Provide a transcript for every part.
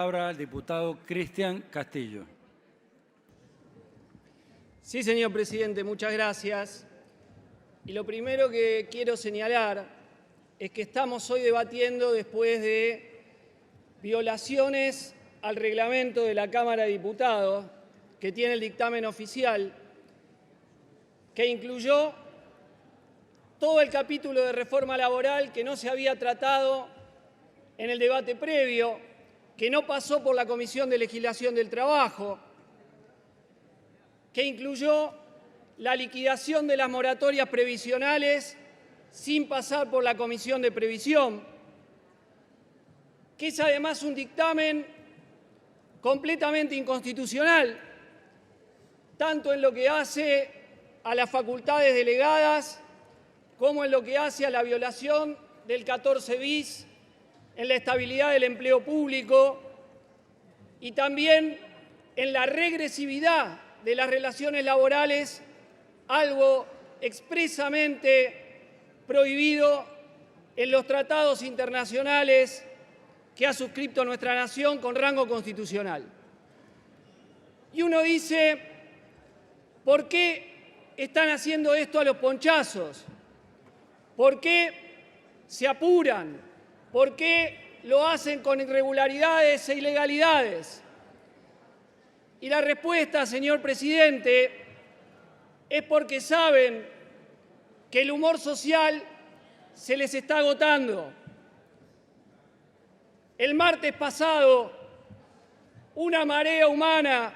Palabra al diputado Cristian Castillo. Sí, señor presidente, muchas gracias. Y lo primero que quiero señalar es que estamos hoy debatiendo después de violaciones al reglamento de la Cámara de Diputados, que tiene el dictamen oficial, que incluyó todo el capítulo de reforma laboral que no se había tratado en el debate previo, que no pasó por la Comisión de Legislación del Trabajo, que incluyó la liquidación de las moratorias previsionales sin pasar por la Comisión de Previsión, que es además un dictamen completamente inconstitucional, tanto en lo que hace a las facultades delegadas como en lo que hace a la violación del 14 bis en la estabilidad del empleo público y también en la regresividad de las relaciones laborales, algo expresamente prohibido en los tratados internacionales que ha suscrito nuestra nación con rango constitucional. Y uno dice, ¿por qué están haciendo esto a los ponchazos? ¿Por qué se apuran? ¿Por qué lo hacen con irregularidades e ilegalidades? Y la respuesta, señor presidente, es porque saben que el humor social se les está agotando. El martes pasado, una marea humana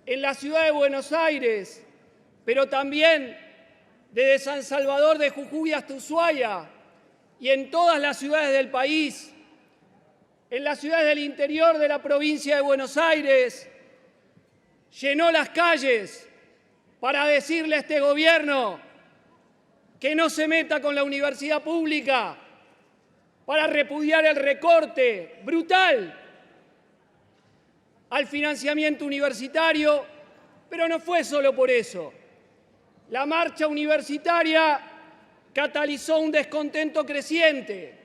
en la ciudad de Buenos Aires, pero también desde San Salvador de Jujuy hasta Ushuaia y en todas las ciudades del país, en las ciudades del interior de la provincia de Buenos Aires, llenó las calles para decirle a este gobierno que no se meta con la universidad pública, para repudiar el recorte brutal al financiamiento universitario, pero no fue solo por eso. La marcha universitaria catalizó un descontento creciente,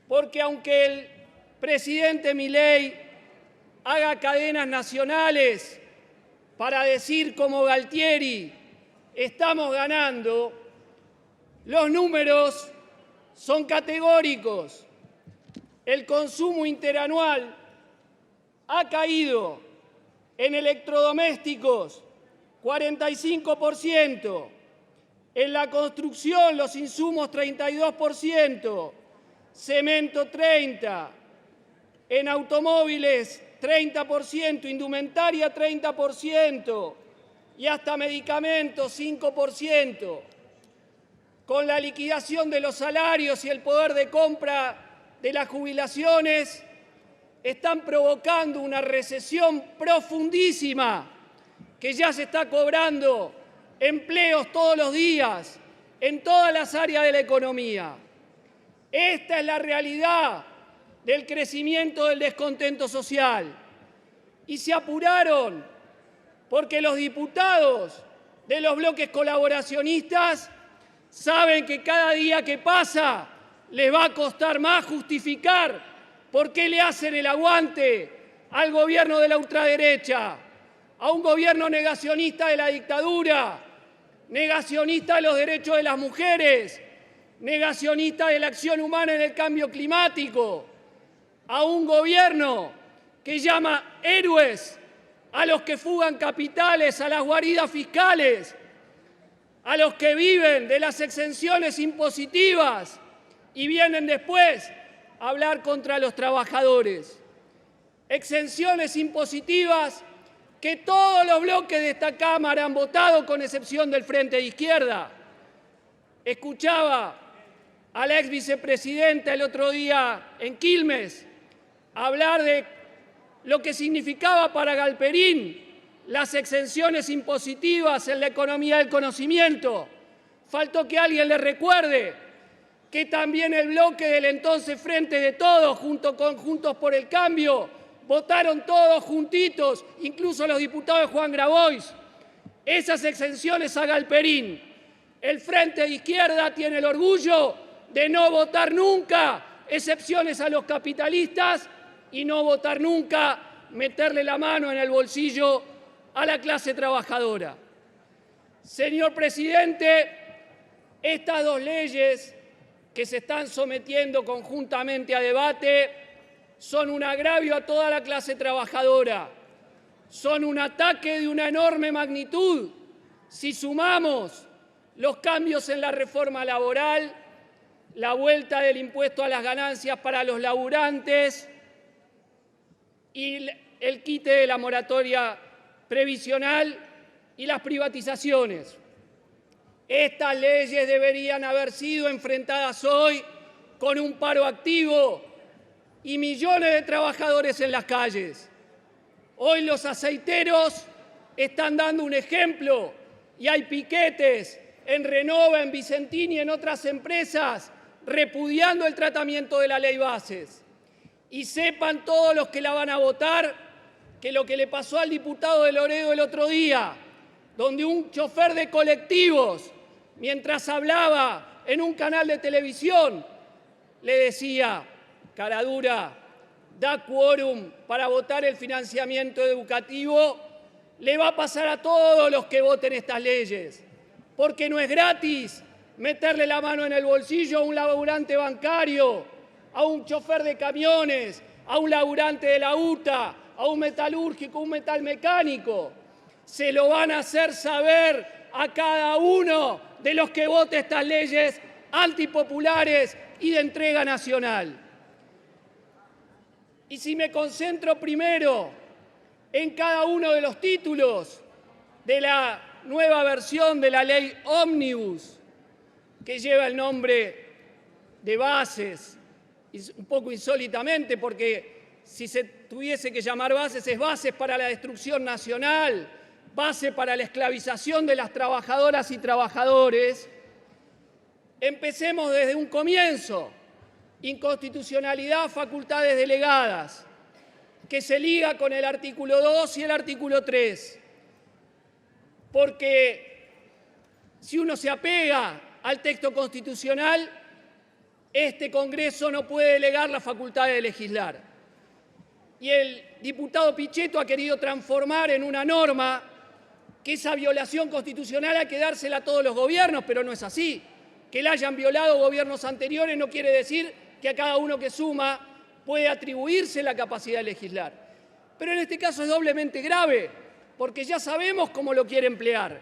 porque aunque el presidente Milei haga cadenas nacionales para decir como Galtieri, estamos ganando, los números son categóricos. El consumo interanual ha caído en electrodomésticos 45%, en la construcción los insumos 32%, cemento 30%, en automóviles 30%, indumentaria 30% y hasta medicamentos 5%. Con la liquidación de los salarios y el poder de compra de las jubilaciones, están provocando una recesión profundísima que ya se está cobrando empleos todos los días en todas las áreas de la economía. Esta es la realidad del crecimiento del descontento social. Y se apuraron porque los diputados de los bloques colaboracionistas saben que cada día que pasa les va a costar más justificar por qué le hacen el aguante al gobierno de la ultraderecha, a un gobierno negacionista de la dictadura, negacionista de los derechos de las mujeres, negacionista de la acción humana en el cambio climático, a un gobierno que llama héroes a los que fugan capitales a las guaridas fiscales, a los que viven de las exenciones impositivas y vienen después a hablar contra los trabajadores. Exenciones impositivas que todos los bloques de esta Cámara han votado, con excepción del Frente de Izquierda. Escuchaba a la ex vicepresidenta el otro día en Quilmes hablar de lo que significaba para Galperín las exenciones impositivas en la economía del conocimiento. Faltó que alguien le recuerde que también el bloque del entonces Frente de Todos, junto con Juntos por el Cambio, votaron todos juntitos, incluso los diputados de Juan Grabois, esas exenciones a Galperín. El Frente de Izquierda tiene el orgullo de no votar nunca excepciones a los capitalistas y no votar nunca meterle la mano en el bolsillo a la clase trabajadora. Señor presidente, estas dos leyes que se están sometiendo conjuntamente a debate son un agravio a toda la clase trabajadora, son un ataque de una enorme magnitud. Si sumamos los cambios en la reforma laboral, la vuelta del impuesto a las ganancias para los laburantes y el quite de la moratoria previsional y las privatizaciones. Estas leyes deberían haber sido enfrentadas hoy con un paro activo y millones de trabajadores en las calles. Hoy los aceiteros están dando un ejemplo y hay piquetes en Renova, en Vicentín y en otras empresas repudiando el tratamiento de la ley Bases. Y sepan todos los que la van a votar que lo que le pasó al diputado de Loredo el otro día, donde un chofer de colectivos, mientras hablaba en un canal de televisión, le decía, cara dura, da quórum para votar el financiamiento educativo, le va a pasar a todos los que voten estas leyes, porque no es gratis meterle la mano en el bolsillo a un laburante bancario, a un chofer de camiones, a un laburante de la UTA, a un metalúrgico, un metalmecánico. Se lo van a hacer saber a cada uno de los que vote estas leyes antipopulares y de entrega nacional. Y si me concentro primero en cada uno de los títulos de la nueva versión de la ley Ómnibus, que lleva el nombre de Bases, un poco insólitamente, porque si se tuviese que llamar Bases, es Bases para la Destrucción Nacional, base para la esclavización de las trabajadoras y trabajadores. Empecemos desde un comienzo. Inconstitucionalidad, facultades delegadas, que se liga con el artículo 2 y el artículo 3. Porque si uno se apega al texto constitucional, este Congreso no puede delegar la facultad de legislar. Y el diputado Pichetto ha querido transformar en una norma que esa violación constitucional hay que dársela a todos los gobiernos, pero no es así. Que la hayan violado gobiernos anteriores no quiere decir que a cada uno que suma puede atribuirse la capacidad de legislar. Pero en este caso es doblemente grave, porque ya sabemos cómo lo quiere emplear.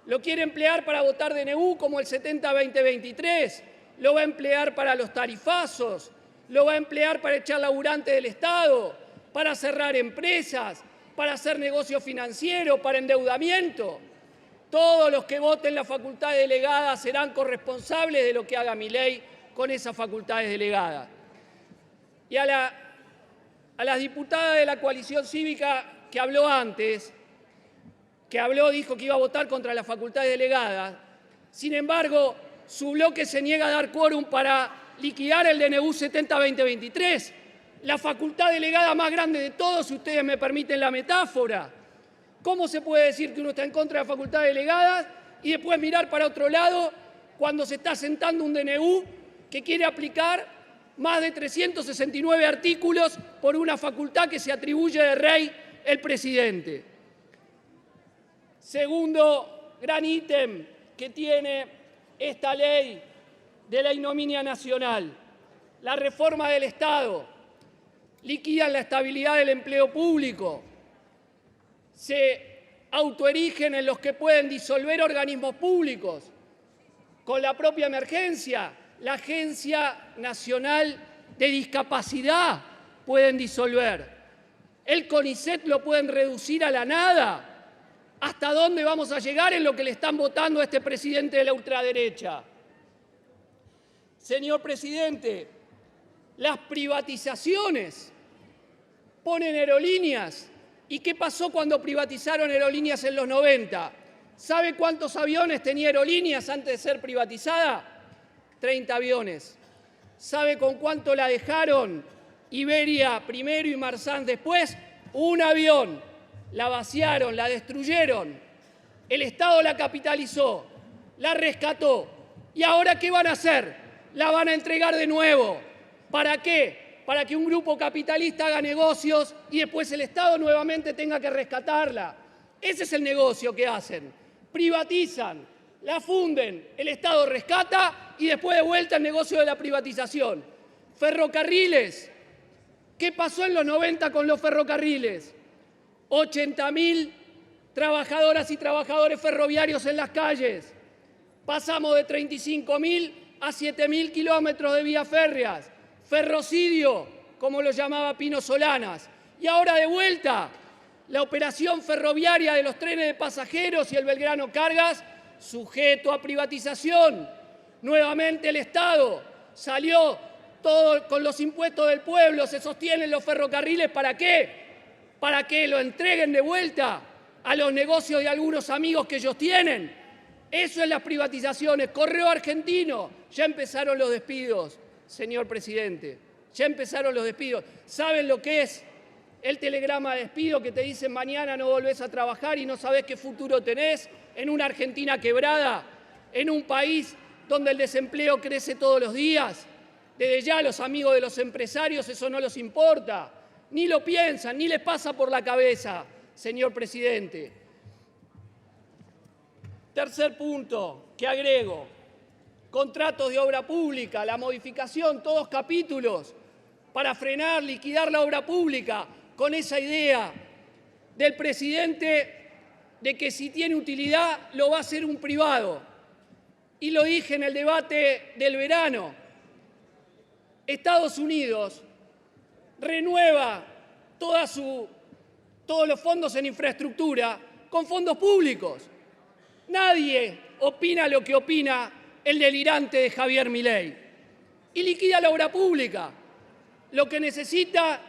Lo quiere emplear para votar DNU como el 70-2023, lo va a emplear para los tarifazos, lo va a emplear para echar laburantes del Estado, para cerrar empresas, para hacer negocio financiero, para endeudamiento. Todos los que voten la facultad delegada serán corresponsables de lo que haga Milei con esas facultades delegadas. Y a la diputada de la coalición cívica que habló antes, dijo que iba a votar contra las facultades delegadas, sin embargo, su bloque se niega a dar quórum para liquidar el DNU 70-2023, la facultad delegada más grande de todos, si ustedes me permiten la metáfora. ¿Cómo se puede decir que uno está en contra de las facultades delegadas y después mirar para otro lado cuando se está sentando un DNU que quiere aplicar más de 369 artículos por una facultad que se atribuye de rey el presidente? Segundo gran ítem que tiene esta ley de la ignominia nacional, la reforma del Estado. Liquidan la estabilidad del empleo público, se autoerigen en los que pueden disolver organismos públicos. Con la propia emergencia, la Agencia Nacional de Discapacidad pueden disolver. El CONICET lo pueden reducir a la nada. ¿Hasta dónde vamos a llegar en lo que le están votando a este presidente de la ultraderecha? Señor presidente, las privatizaciones ponen aerolíneas. ¿Y qué pasó cuando privatizaron aerolíneas en los 90? ¿Sabe cuántos aviones tenía aerolíneas antes de ser privatizada? 30 aviones. ¿Sabe con cuánto la dejaron Iberia primero y Marzán después? Un avión. La vaciaron, la destruyeron. El Estado la capitalizó, la rescató. ¿Y ahora qué van a hacer? La van a entregar de nuevo. ¿Para qué? para que un grupo capitalista haga negocios y después el Estado nuevamente tenga que rescatarla. Ese es el negocio que hacen. Privatizan, la funden, el Estado rescata y después de vuelta el negocio de la privatización. Ferrocarriles. ¿Qué pasó en los 90 con los ferrocarriles? 80.000 trabajadoras y trabajadores ferroviarios en las calles. Pasamos de 35.000 a 7.000 kilómetros de vías férreas. Ferrocidio, como lo llamaba Pino Solanas. Y ahora de vuelta, la operación ferroviaria de los trenes de pasajeros y el Belgrano Cargas, sujeto a privatización. Nuevamente el Estado salió todo con los impuestos del pueblo, se sostienen los ferrocarriles. ¿Para qué? Para que lo entreguen de vuelta a los negocios de algunos amigos que ellos tienen. Eso es las privatizaciones. Correo Argentino, ya empezaron los despidos, señor presidente. Ya empezaron los despidos. ¿Saben lo que es el telegrama de despido que te dicen mañana no volvés a trabajar y no sabés qué futuro tenés? En una Argentina quebrada, en un país donde el desempleo crece todos los días. Desde ya a los amigos de los empresarios eso no les importa. Ni lo piensan, ni les pasa por la cabeza, señor presidente. Tercer punto que agrego, contratos de obra pública, la modificación, todos capítulos para frenar, liquidar la obra pública, con esa idea del presidente de que si tiene utilidad lo va a hacer un privado. Y lo dije en el debate del verano, Estados Unidos renueva todos los fondos en infraestructura con fondos públicos. Nadie opina lo que opina el delirante de Javier Milei. Y liquida la obra pública. Lo que necesita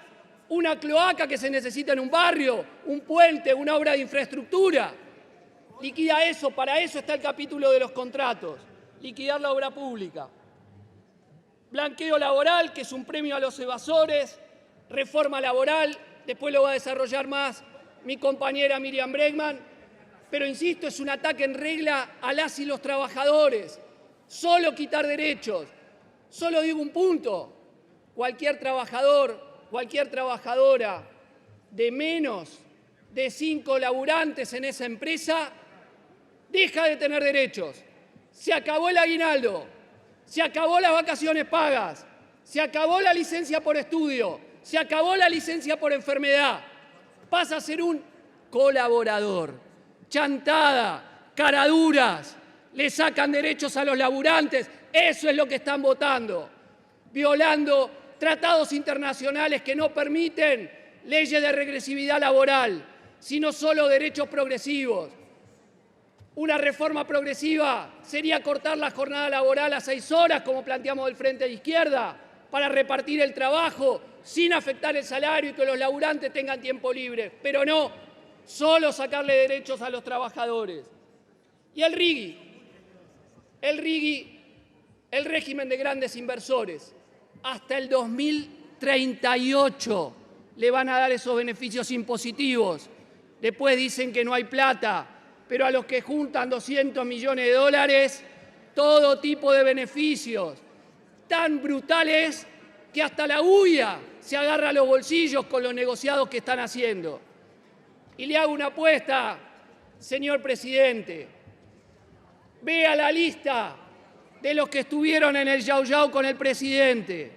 una cloaca que se necesita en un barrio, un puente, una obra de infraestructura. Liquida eso, para eso está el capítulo de los contratos. Liquidar la obra pública. Blanqueo laboral, que es un premio a los evasores. Reforma laboral, después lo va a desarrollar más mi compañera Miriam Bregman. Pero insisto, es un ataque en regla a las y los trabajadores. Solo quitar derechos. Solo digo un punto. Cualquier trabajador, cualquier trabajadora de menos de 5 laburantes en esa empresa deja de tener derechos. Se acabó el aguinaldo, se acabó las vacaciones pagas, se acabó la licencia por estudio, se acabó la licencia por enfermedad. Pasa a ser un colaborador. Chantada, caraduras, le sacan derechos a los laburantes. Eso es lo que están votando, violando tratados internacionales que no permiten leyes de regresividad laboral, sino solo derechos progresivos. Una reforma progresiva sería cortar la jornada laboral a 6 horas, como planteamos del Frente de Izquierda, para repartir el trabajo sin afectar el salario y que los laburantes tengan tiempo libre. Pero no, solo sacarle derechos a los trabajadores. Y el RIGI, el régimen de grandes inversores, hasta el 2038 le van a dar esos beneficios impositivos. Después dicen que no hay plata, pero a los que juntan 200 millones de dólares, todo tipo de beneficios. Tan brutales que hasta la UIA se agarra a los bolsillos con los negociados que están haciendo. Y le hago una apuesta, señor presidente. Vea la lista de los que estuvieron en el Yau Yau con el presidente.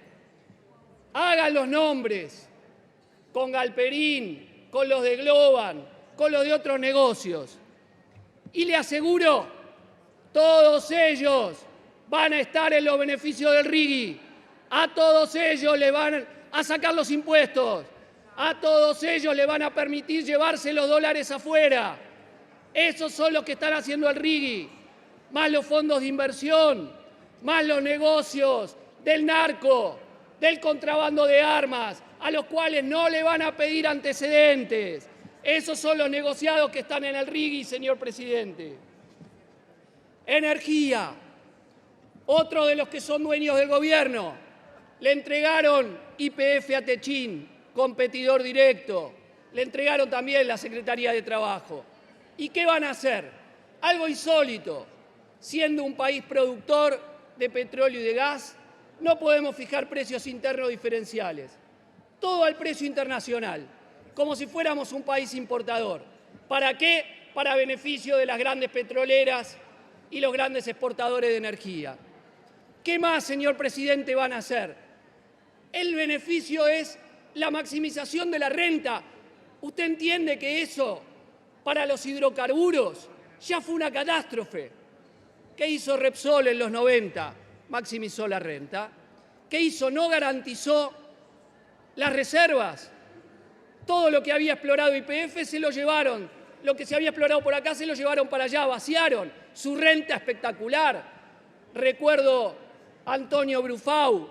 Hagan los nombres con Galperín, con los de Globan, con los de otros negocios. Y le aseguro, todos ellos van a estar en los beneficios del RIGI. A todos ellos le van a sacar los impuestos. A todos ellos le van a permitir llevarse los dólares afuera. Esos son los que están haciendo el RIGI. Más los fondos de inversión, más los negocios del narco, del contrabando de armas, a los cuales no le van a pedir antecedentes. Esos son los negociados que están en el RIGI, señor presidente. Energía. Otro de los que son dueños del gobierno. Le entregaron YPF a Techín, competidor directo. Le entregaron también la Secretaría de Trabajo. ¿Y qué van a hacer? Algo insólito. Siendo un país productor de petróleo y de gas, no podemos fijar precios internos diferenciales. Todo al precio internacional, como si fuéramos un país importador. ¿Para qué? Para beneficio de las grandes petroleras y los grandes exportadores de energía. ¿Qué más, señor presidente, van a hacer? El beneficio es la maximización de la renta. ¿Usted entiende que eso, para los hidrocarburos, ya fue una catástrofe? ¿Qué hizo Repsol en los 90? Maximizó la renta. ¿Qué hizo? No garantizó las reservas. Todo lo que había explorado YPF se lo llevaron. Lo que se había explorado por acá se lo llevaron para allá, vaciaron. Su renta espectacular. Recuerdo a Antonio Brufau,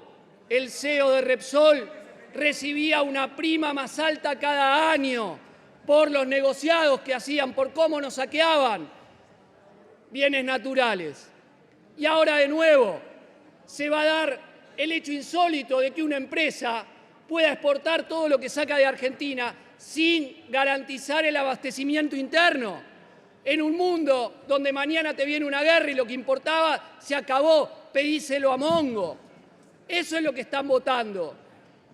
el CEO de Repsol, recibía una prima más alta cada año por los negociados que hacían, por cómo nos saqueaban bienes naturales. Y ahora de nuevo se va a dar el hecho insólito de que una empresa pueda exportar todo lo que saca de Argentina sin garantizar el abastecimiento interno. En un mundo donde mañana te viene una guerra y lo que importaba se acabó, pedíselo a Mongo. Eso es lo que están votando.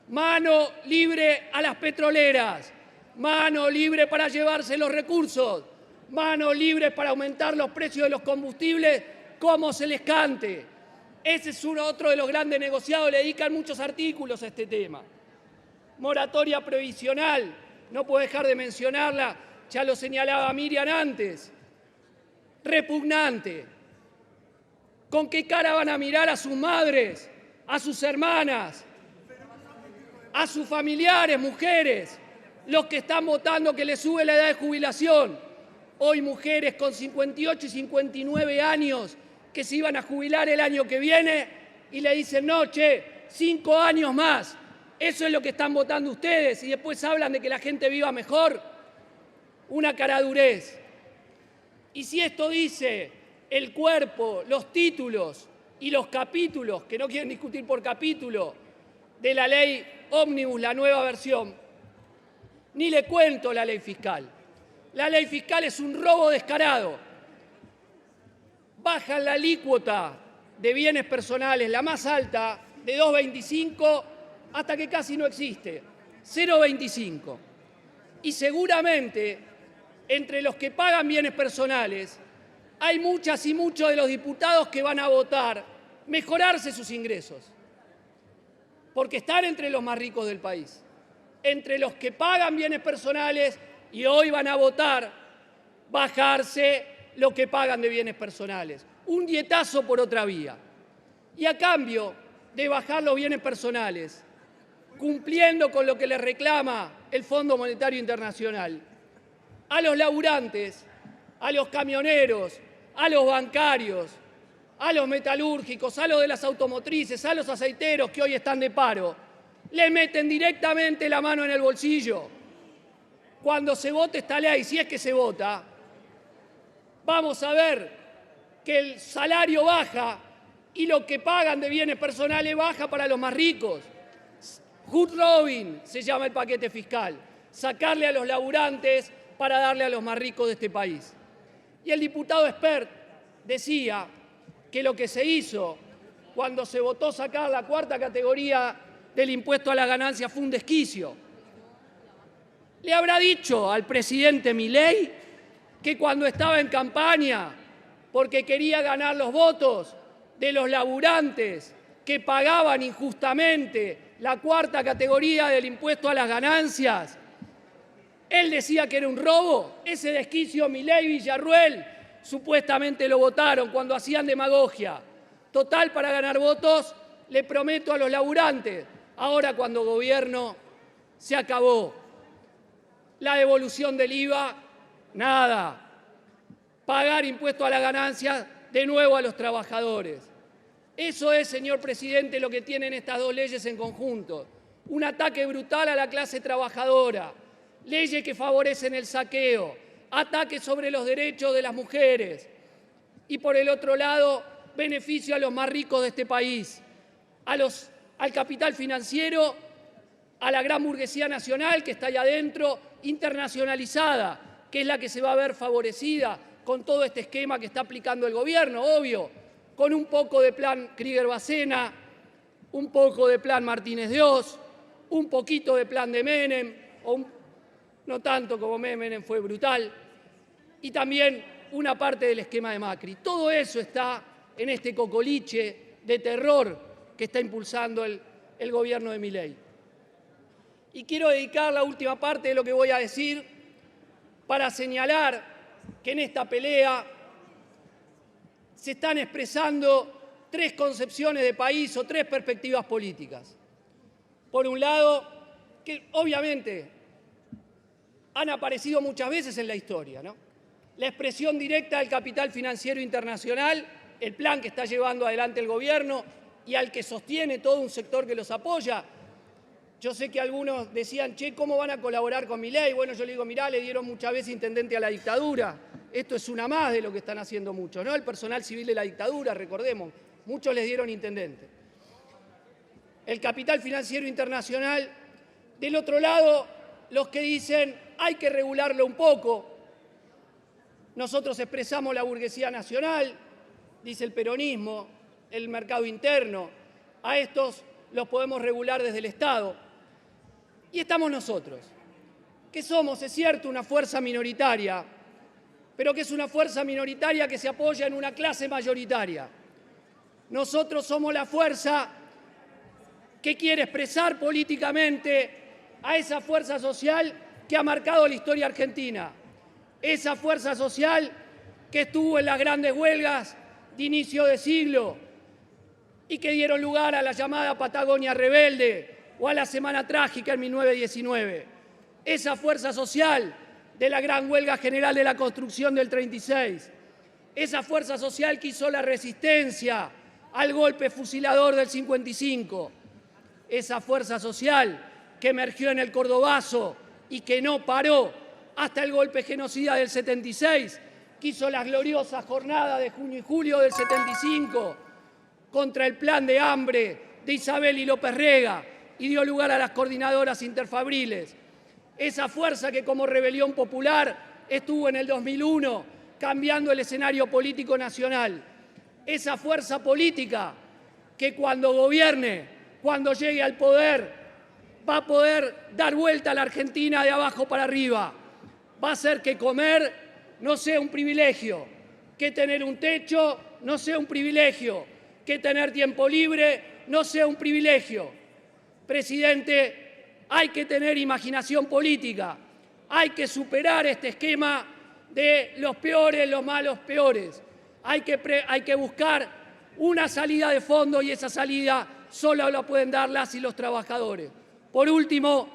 Mano libre a las petroleras, mano libre para llevarse los recursos, mano libre para aumentar los precios de los combustibles como se les cante. Ese es otro de los grandes negociados, le dedican muchos artículos a este tema. Moratoria previsional, no puedo dejar de mencionarla, ya lo señalaba Miriam antes. Repugnante. ¿Con qué cara van a mirar a sus madres, a sus hermanas, a sus familiares, mujeres, los que están votando que les sube la edad de jubilación? Hoy mujeres con 58 y 59 años que se iban a jubilar el año que viene y le dicen, no, 5 años más. Eso es lo que están votando ustedes y después hablan de que la gente viva mejor. Una caradurez. Y si esto dice el cuerpo, los títulos y los capítulos, que no quieren discutir por capítulo, de la ley ómnibus, la nueva versión, ni le cuento la ley fiscal. La ley fiscal es un robo descarado. Bajan la alícuota de bienes personales, la más alta, de 2,25 hasta que casi no existe, 0,25. Y seguramente, entre los que pagan bienes personales, hay muchas y muchos de los diputados que van a votar mejorarse sus ingresos, porque están entre los más ricos del país, entre los que pagan bienes personales y hoy van a votar bajarse lo que pagan de bienes personales. Un dietazo por otra vía. Y a cambio de bajar los bienes personales, cumpliendo con lo que les reclama el Fondo Monetario Internacional, a los laburantes, a los camioneros, a los bancarios, a los metalúrgicos, a los de las automotrices, a los aceiteros que hoy están de paro, le meten directamente la mano en el bolsillo. Cuando se vote esta ley, si es que se vota, vamos a ver que el salario baja y lo que pagan de bienes personales baja para los más ricos. Hood Robin se llama el paquete fiscal, sacarle a los laburantes para darle a los más ricos de este país. Y el diputado Espert decía que lo que se hizo cuando se votó sacar la cuarta categoría del impuesto a la ganancia fue un desquicio. ¿Le habrá dicho al presidente Milei que cuando estaba en campaña, porque quería ganar los votos de los laburantes que pagaban injustamente la cuarta categoría del impuesto a las ganancias, él decía que era un robo? Ese desquicio Milei y Villarruel supuestamente lo votaron cuando hacían demagogia. Total, para ganar votos, le prometo a los laburantes. Ahora cuando gobierno, se acabó. La devolución del IVA, nada. Pagar impuesto a la ganancia, de nuevo a los trabajadores. Eso es, señor presidente, lo que tienen estas dos leyes en conjunto. Un ataque brutal a la clase trabajadora, leyes que favorecen el saqueo, ataques sobre los derechos de las mujeres y, por el otro lado, beneficio a los más ricos de este país, al capital financiero, a la gran burguesía nacional que está allá adentro, internacionalizada, que es la que se va a ver favorecida con todo este esquema que está aplicando el gobierno, obvio, con un poco de plan Krieger-Bacena, un poco de plan Martínez de Oz, un poquito de plan de Menem, no tanto como Menem, fue brutal, y también una parte del esquema de Macri. Todo eso está en este cocoliche de terror que está impulsando el gobierno de Milei. Y quiero dedicar la última parte de lo que voy a decir para señalar que en esta pelea se están expresando tres concepciones de país o tres perspectivas políticas. Por un lado, que obviamente han aparecido muchas veces en la historia, ¿no? La expresión directa del capital financiero internacional, el plan que está llevando adelante el gobierno y al que sostiene todo un sector que los apoya. Yo sé que algunos decían, che, ¿cómo van a colaborar con Milei? Bueno, yo le digo, mirá, le dieron muchas veces intendente a la dictadura. Esto es una más de lo que están haciendo muchos, ¿no? El personal civil de la dictadura, recordemos, muchos les dieron intendente. El capital financiero internacional. Del otro lado, los que dicen, hay que regularlo un poco. Nosotros expresamos la burguesía nacional, dice el peronismo, el mercado interno. A estos los podemos regular desde el Estado. Y estamos nosotros, que somos, es cierto, una fuerza minoritaria, pero que es una fuerza minoritaria que se apoya en una clase mayoritaria. Nosotros somos la fuerza que quiere expresar políticamente a esa fuerza social que ha marcado la historia argentina. Esa fuerza social que estuvo en las grandes huelgas de inicio de siglo y que dieron lugar a la llamada Patagonia Rebelde o a la Semana Trágica en 1919. Esa fuerza social de la gran huelga general de la construcción del 36. Esa fuerza social que hizo la resistencia al golpe fusilador del 55. Esa fuerza social que emergió en el Cordobazo y que no paró hasta el golpe genocida del 76, que hizo las gloriosas jornadas de junio y julio del 75 contra el plan de hambre de Isabel y López Rega y dio lugar a las coordinadoras interfabriles. Esa fuerza que como rebelión popular estuvo en el 2001 cambiando el escenario político nacional. Esa fuerza política que cuando gobierne, cuando llegue al poder, va a poder dar vuelta a la Argentina de abajo para arriba. Va a hacer que comer no sea un privilegio, que tener un techo no sea un privilegio, que tener tiempo libre no sea un privilegio. Presidente, hay que tener imaginación política, hay que superar este esquema de los peores, los malos peores. Hay que buscar una salida de fondo y esa salida solo la pueden dar las y los trabajadores. Por último,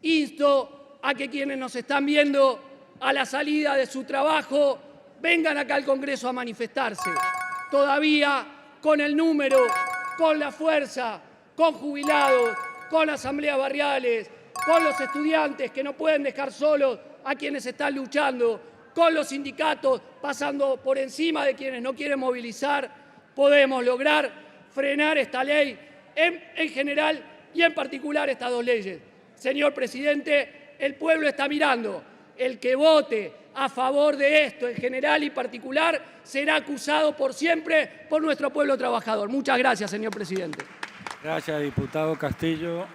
insto a que quienes nos están viendo a la salida de su trabajo vengan acá al Congreso a manifestarse. Todavía con el número, con la fuerza, con jubilados, con asambleas barriales, con los estudiantes que no pueden dejar solos a quienes están luchando, con los sindicatos pasando por encima de quienes no quieren movilizar, podemos lograr frenar esta ley en general y en particular estas dos leyes. Señor presidente, el pueblo está mirando. El que vote a favor de esto en general y particular será acusado por siempre por nuestro pueblo trabajador. Muchas gracias, señor presidente. Gracias, diputado Castillo.